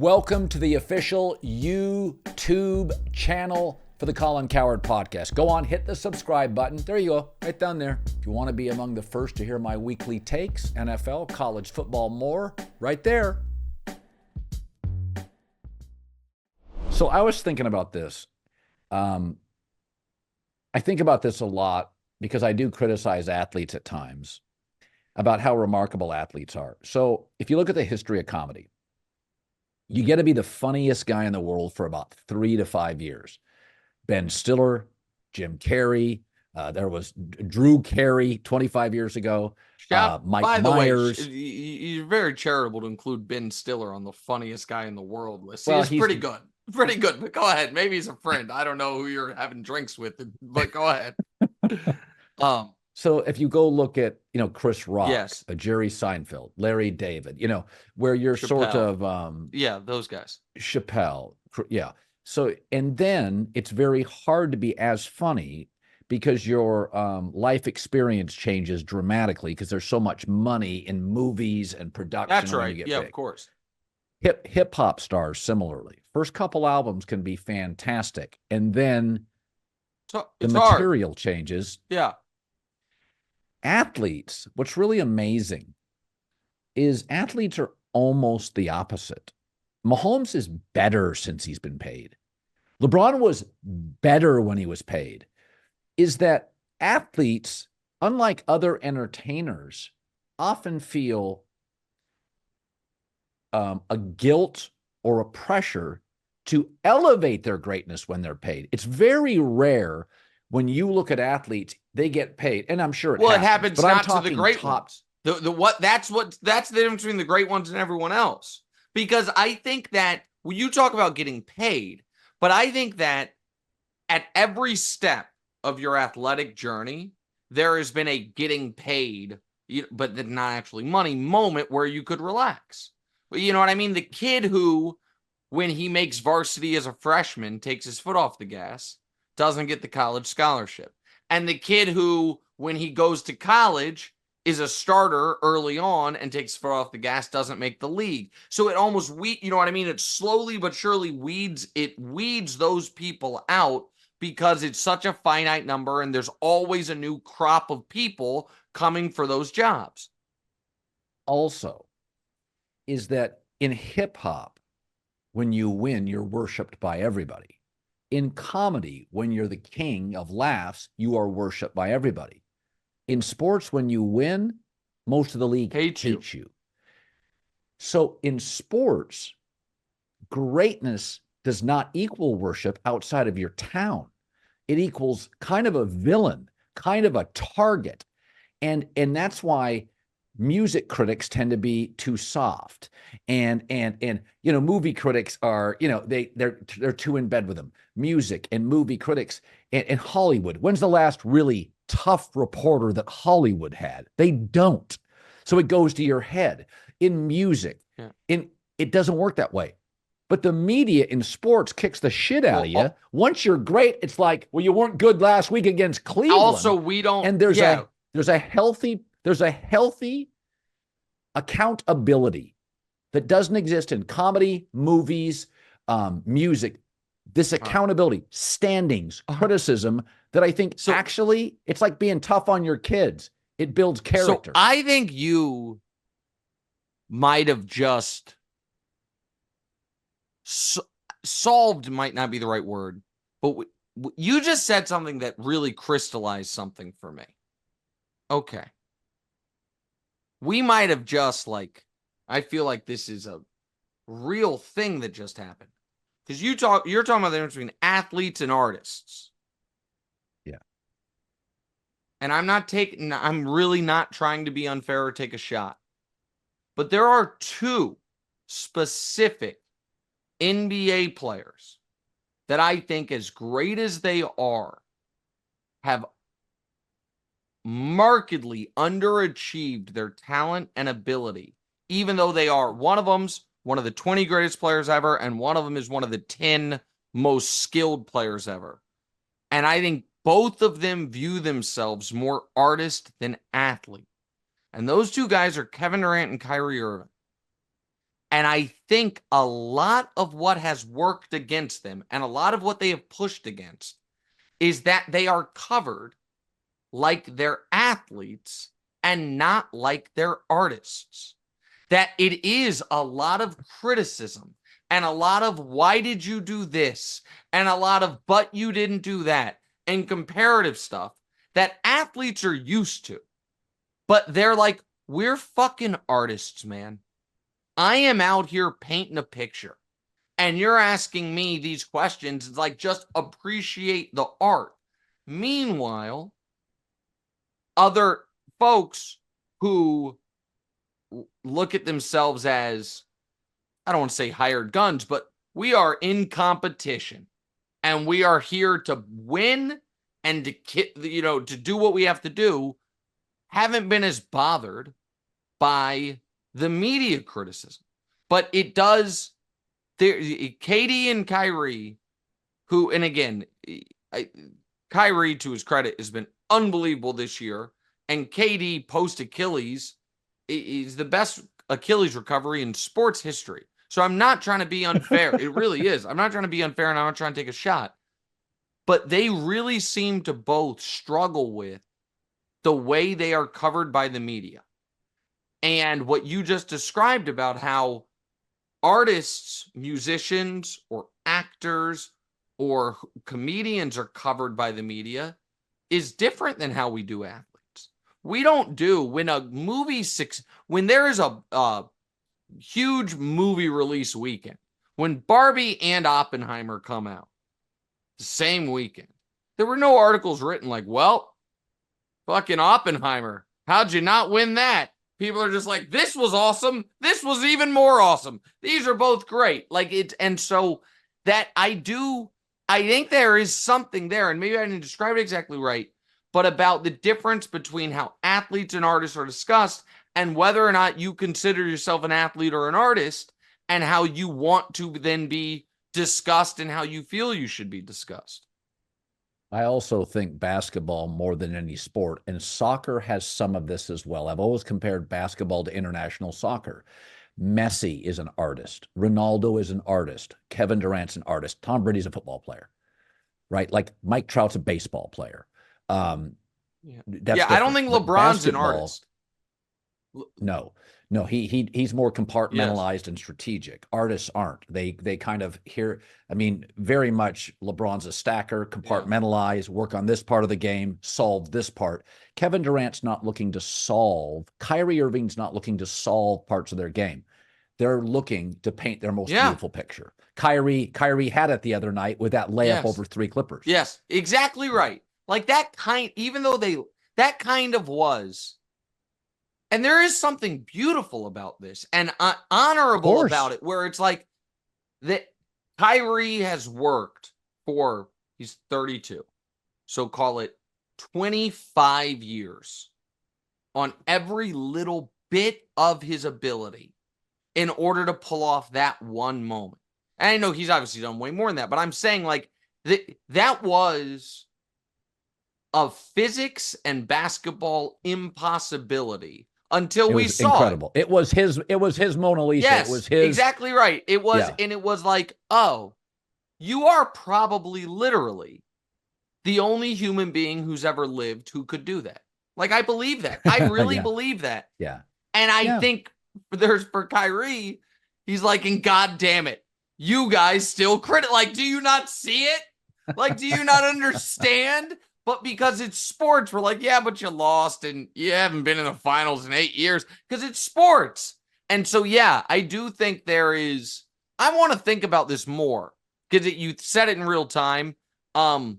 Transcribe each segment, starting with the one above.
Welcome to the official YouTube channel for the Colin Cowherd podcast. Go on, hit the subscribe button. There you go, right down there. If you want to be among the first to hear my weekly takes, NFL, college football, more, right there. So I was thinking about this. I think about this a lot because I do criticize athletes at times about how remarkable athletes are. So if you look at the history of comedy, you get to be the funniest guy in the world for about 3 to 5 years. Ben Stiller, Jim Carrey, there was Drew Carey 25 years ago, Mike By the Myers. way, you're very charitable to include Ben Stiller on the funniest guy in the world list. Well, He's pretty good. Pretty good, but go ahead. Maybe he's a friend. I don't know who you're having drinks with, but go ahead. So if you go look at, Chris Rock, Yes. Jerry Seinfeld, Larry David, where you're Chappelle. sort of Yeah, those guys. Chappelle. Yeah. So, and then it's very hard to be as funny because your life experience changes dramatically because there's so much money in movies and production. That's when right. you get Yeah, big. of course. Hip hop stars similarly. First couple albums can be fantastic, and then the material changes. Yeah. Athletes, what's really amazing is athletes are almost the opposite. Mahomes is better since he's been paid. LeBron was better when he was paid. Is that athletes, unlike other entertainers, often feel a guilt or a pressure to elevate their greatness when they're paid. It's very rare when you look at athletes, they get paid, and I'm sure it happens. But not to the great ones. That's the difference between the great ones and everyone else. Because I think that when you talk about getting paid, but I think that at every step of your athletic journey, there has been a getting paid, but not actually money moment where you could relax. You know what I mean? The kid who, when he makes varsity as a freshman, takes his foot off the gas, doesn't get the college scholarship. And the kid who, when he goes to college, is a starter early on and takes his foot off the gas, doesn't make the league. So it almost, you know what I mean? It slowly but surely weeds those people out because it's such a finite number and there's always a new crop of people coming for those jobs. Also, is that in hip hop, when you win, you're worshipped by everybody. In comedy, when you're the king of laughs, you are worshipped by everybody. In sports, when you win, most of the league hates you. So in sports, greatness does not equal worship outside of your town. It equals kind of a villain, kind of a target. And that's why music critics tend to be too soft, and movie critics are, they're too in bed with them. Music and movie critics and Hollywood. When's the last really tough reporter that Hollywood had? They don't. So it goes to your head. In music, it doesn't work that way. But the media in sports kicks the shit out of you. Once you're great, it's like, well, you weren't good last week against Cleveland. Also, we don't. And there's a healthy accountability that doesn't exist in comedy, movies, music. This accountability, standings, criticism that I think actually it's like being tough on your kids. It builds character. So I think you might have just solved, might not be the right word, but you just said something that really crystallized something for me. Okay. We might have just I feel like this is a real thing that just happened. Because you're talking about the difference between athletes and artists. Yeah. And I'm really not trying to be unfair or take a shot. But there are two specific NBA players that I think, as great as they are, have markedly underachieved their talent and ability, even though they are, one of them's one of the 20 greatest players ever, and one of them is one of the 10 most skilled players ever. And I think both of them view themselves more artist than athlete. And those two guys are Kevin Durant and Kyrie Irving. And I think a lot of what has worked against them and a lot of what they have pushed against is that they are covered like they're athletes and not like they're artists. That it is a lot of criticism and a lot of why did you do this and a lot of but you didn't do that and comparative stuff that athletes are used to. But they're like, we're fucking artists, man. I am out here painting a picture and you're asking me these questions. It's like, just appreciate the art. Meanwhile, other folks who look at themselves as, I don't want to say hired guns, but we are in competition and we are here to win and to do what we have to do, haven't been as bothered by the media criticism. But it does, Katie and Kyrie, who, and again, Kyrie, to his credit, has been unbelievable this year. And KD, post Achilles, is the best Achilles recovery in sports history. So I'm not trying to be unfair. It really is. I'm not trying to be unfair, and I'm not trying to take a shot. But they really seem to both struggle with the way they are covered by the media. And what you just described about how artists, musicians, or actors, or comedians are covered by the media is different than how we do athletes. We don't do, when a movie, when there is a huge movie release weekend, when Barbie and Oppenheimer come out the same weekend, there were no articles written like, well, fucking Oppenheimer, how'd you not win that? People are just like, this was awesome. This was even more awesome. These are both great. Like it, and so that I think there is something there, and maybe I didn't describe it exactly right, but about the difference between how athletes and artists are discussed and whether or not you consider yourself an athlete or an artist and how you want to then be discussed and how you feel you should be discussed. I also think basketball more than any sport, and soccer has some of this as well. I've always compared basketball to international soccer. Messi is an artist. Ronaldo is an artist. Kevin Durant's an artist. Tom Brady's a football player, right? Like Mike Trout's a baseball player. I don't think LeBron's an artist. No, he's more compartmentalized and strategic. Artists aren't. They kind of very much LeBron's a stacker, compartmentalize, work on this part of the game, solve this part. Kevin Durant's not looking to solve. Kyrie Irving's not looking to solve parts of their game. They're looking to paint their most beautiful picture. Kyrie had it the other night with that layup over 3 Clippers. Yes, exactly right. Like that even though that kind of was. And there is something beautiful about this and honorable about it, where it's like that Kyrie has worked for, he's 32, so call it 25 years on every little bit of his ability in order to pull off that one moment. And I know he's obviously done way more than that, but I'm saying like that was a physics and basketball impossibility until we saw incredible. It was his Mona Lisa. Yes, it was his, exactly right. It was, and it was like, oh, you are probably literally the only human being who's ever lived who could do that. Like, I believe that. I really believe that. Yeah. And I think for Kyrie, he's like, and God damn it, you guys still like, do you not see it? Like, do you not understand? But because it's sports, we're like, yeah, but you lost and you haven't been in the finals in 8 years because it's sports. And so, yeah, I do think I want to think about this more because you said it in real time. But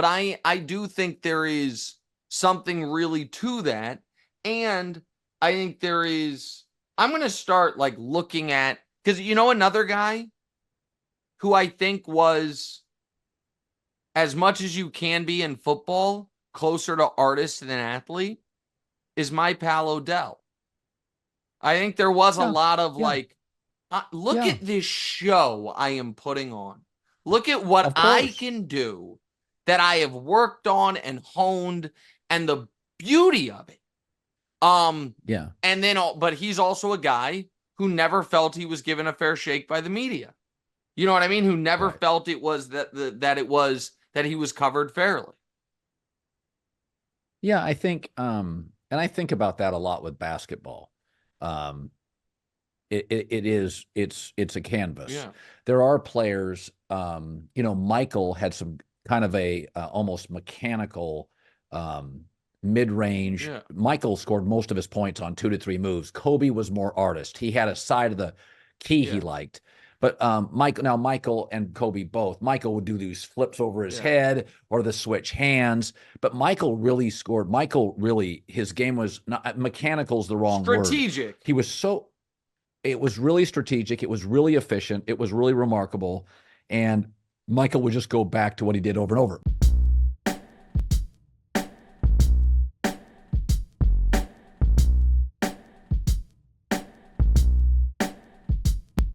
I do think there is something really to that. And I think I'm going to start like looking at, because another guy who I think was, as much as you can be in football, closer to artist than athlete, is my pal Odell. I think there was a lot of look at this show I am putting on. Look at what I can do that I have worked on and honed, and the beauty of it. And then, but he's also a guy who never felt he was given a fair shake by the media. You know what I mean? Who never Right. felt it was that he was covered fairly. Yeah, I think, and I think about that a lot with basketball. Um, it's a canvas. Yeah. There are players, Michael had some kind of a almost mechanical mid-range. Yeah. Michael scored most of his points on 2 to 3 moves. Kobe was more artist. He had a side of the key he liked. But Michael and Kobe both. Michael would do these flips over his head or the switch hands. But Michael really scored. His game was not mechanical's the wrong word. Strategic. It was really strategic. It was really efficient. It was really remarkable. And Michael would just go back to what he did over and over.